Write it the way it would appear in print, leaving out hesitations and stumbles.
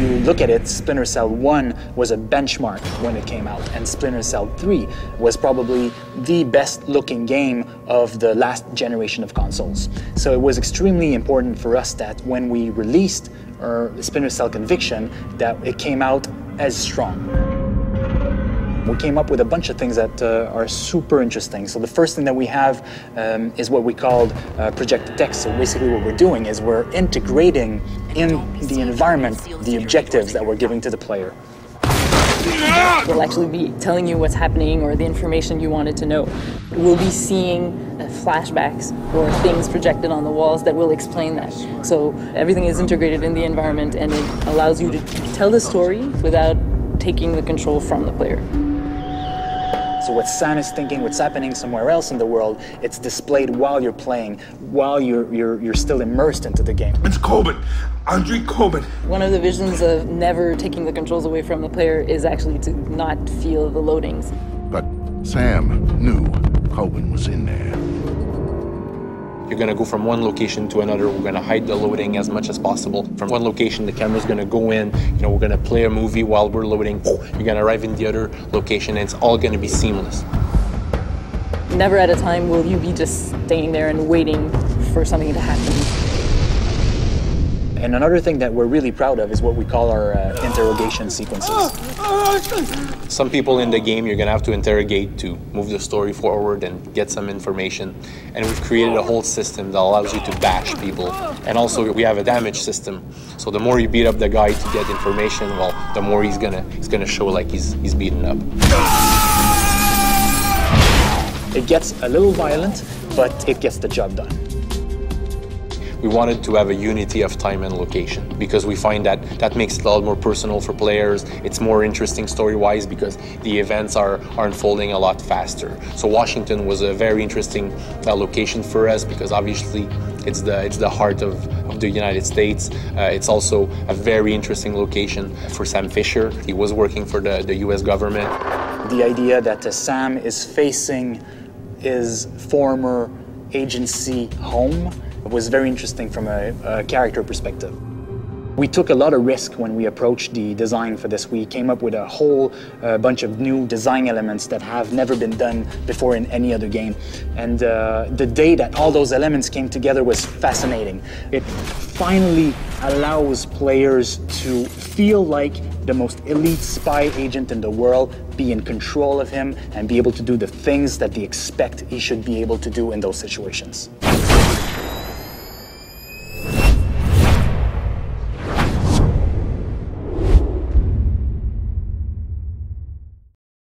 you look at it, Splinter Cell 1 was a benchmark when it came out, and Splinter Cell 3 was probably the best looking game of the last generation of consoles. So it was extremely important for us that when we released our Splinter Cell Conviction, that it came out as strong. We came up with a bunch of things that are super interesting. So the first thing that we have is what we called projected text. So basically what we're doing is we're integrating in the environment the objectives that we're giving to the player. We'll actually be telling you what's happening or the information you wanted to know. We'll be seeing flashbacks or things projected on the walls that will explain that. So everything is integrated in the environment, and it allows you to tell the story without taking the control from the player. So what Sam is thinking, what's happening somewhere else in the world, it's displayed while you're playing, while you're still immersed into the game. It's Coben, Andre Coben. One of the visions of never taking the controls away from the player is actually to not feel the loadings. But Sam knew Coben was in there. You're going to go from one location to another. We're going to hide the loading as much as possible. From one location, the camera's going to go in. We're going to play a movie while we're loading. You're going to arrive in the other location, and it's all going to be seamless. Never at a time will you be just staying there and waiting for something to happen. And another thing that we're really proud of is what we call our interrogation sequences. Some people in the game you're going to have to interrogate to move the story forward and get some information. And we've created a whole system that allows you to bash people. And also we have a damage system. So the more you beat up the guy to get information, well, the more he's gonna show like he's beaten up. It gets a little violent, but it gets the job done. We wanted to have a unity of time and location because we find that makes it a lot more personal for players. It's more interesting story-wise because the events are unfolding a lot faster. So Washington was a very interesting location for us because obviously it's the heart of the United States. It's also a very interesting location for Sam Fisher. He was working for the US government. The idea that Sam is facing his former agency home was very interesting from a character perspective. We took a lot of risk when we approached the design for this. We came up with a whole bunch of new design elements that have never been done before in any other game. And the day that all those elements came together was fascinating. It finally allows players to feel like the most elite spy agent in the world, be in control of him, and be able to do the things that they expect he should be able to do in those situations.